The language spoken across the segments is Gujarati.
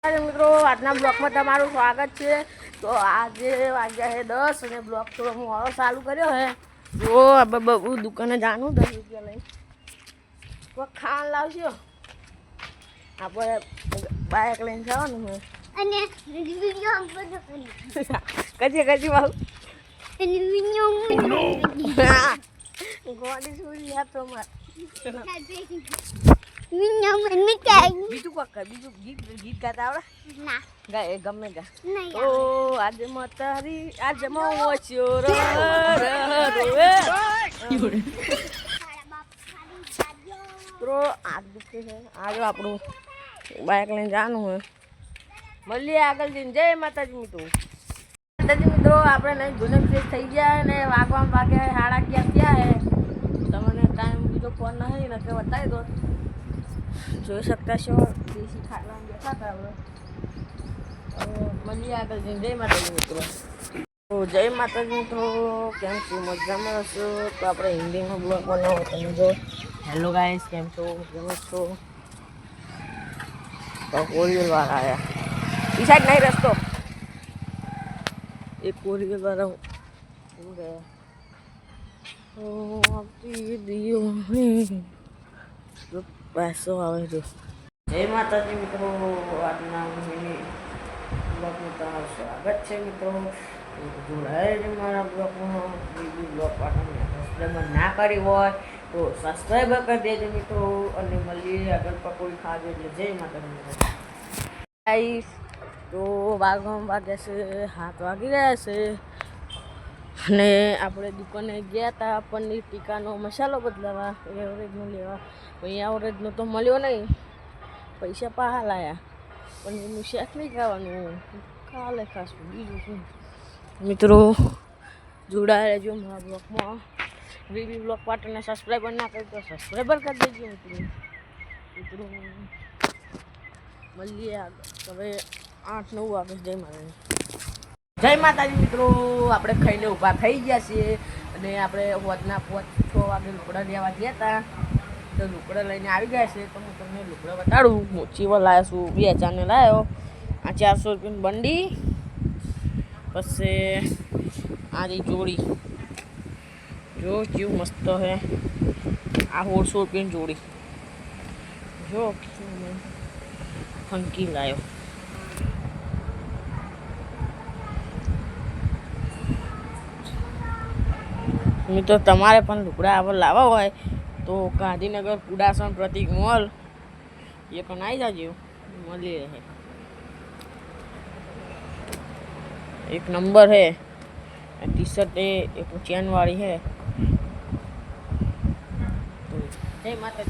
મિત્રો આજના બ્લોગમાં તમારું સ્વાગત છે। તો આજે વાગ્યા છે 10 અને બ્લોગ થોડો હું હવે ચાલુ કર્યો હે। જો બબુ દુકાને જાનું 10 રૂપિયા લઈ કોઈ ખાન લાવશો આપણે બાઇક લઈને જવાનું હે અને વિડિયો બધો કરી કજી બાબુ અને વિડિયો ગોડી સુરી હાથ તો માર બીજું કોક બીજું ગીત ગાતા આવડે ના ગાય ગમે ગા ઓ આજે મતારી આજે મો ચોર રોવે પ્રો આગ દુખે છે આજે આપણું બાઇક લઈને જવાનું હે મળીએ આગળ જઈને જય માતાજી મિત્રો આપણે નહીં ગુને ફ્રેશ થઈ ગયા ને વાગ્યા 11:30 થયા હે તમને ટાઈમ બીજો ફોન નહીં ને કે બતાવી દો જોઈ શકતા છો દેશી ખાટલામાં બેઠા હતા હવે મળીએ આગળ જઈને જય માતાજી મિત્રો તો જય માતાજી મિત્રો કેમ છો મજામાં હશો તો આપણે હિન્દીમાં બ્લોગ બનાવો તમે જો હેલો ગાઈસ કેમ છો મજામાં છો તો કોરિયલવાળા આવ્યા એ સાઈડ નહીં રસ્તો એક કોરિયલવાળા શું ગયા આપતી દિયો पैसों आवे जो जय माता जी मित्रों આજના બ્લોગમાં તમારું સ્વાગત છે મિત્રો જોડાય છે મારા બ્લોગમાં બીજું બ્લોગ પાઠવને સબસ્ક્રાઈબ ના કરી હોય તો સબસ્ક્રાઈબ કરી દેજો મિત્રો અને મળીએ આગળ પકોડી ખાજો એટલે જય માતાજી મિત્રો ગાઈસ તો વાગ્યા છે 7 વાગી રહ્યા છે અને આપણે દુકાને ગયા હતા પનીર ટીકાનો મસાલો બદલાવા એવરેજનો લેવા અહીંયા એવરેજનો તો મળ્યો નહીં પૈસા પાહા લાયા પનીરનું શેક નહીં ખાવાનું કાલે ખાશું બીજું શું મિત્રો જોડાયા રહેજો મારા બ્લોગમાં વીવી બ્લોગ પાર્ટનરને સબસ્ક્રાઈબર ના કરી તો સબસ્ક્રાઈબર કરી દેજો મિત્રો મળીએ આગળ હવે 8-9 વાગે જય માતાજી મિત્રો આપણે ખાઈને ઊભા થઈ ગયા છીએ અને આપણે હોદના 5-6 વાગે લુકડા લેવા ગયા હતા તો લુકડા લઈને આવી ગયા છે તો હું તમને લુકડા બતાડું મોચીવો લાવ્યો છું 2000ને લાવ્યો આ 400 રૂપિયાની બંડી પછી આ જે જોડી જો કેવું મસ્ત હે આ 150 રૂપિયાની જોડી જો ફંકી લાવ્યો મિત્રો તમારે પણ લુગડા આવા લાવવા હોય તો ગાંધીનગર કુડાસણ પ્રતિક મોલ એ પણ આવી જાજો મળી રહે એક નંબર है टी शर्ट है एक चैन वाली है तो जय माता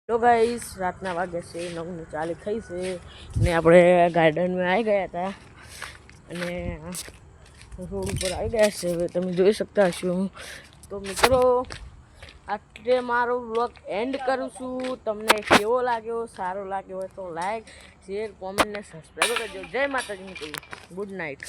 तो गाइस રાતના વાગ્યા છે 9:40 થઈ છે ને આપણે ગાર્ડનમાં આવી ગયા હતા અને રોડ ઉપર આવી ગયા છે હવે તમે જોઈ શકતા હશો તો મિત્રો આટલે મારો બ્લોગ એન્ડ કરું છું તમને કેવો લાગ્યો સારો લાગ્યો હોય તો લાઈક શેર કોમેન્ટ ને સબસ્ક્રાઈબ કરજો જય માતાજી મિત્રો ગુડ નાઇટ।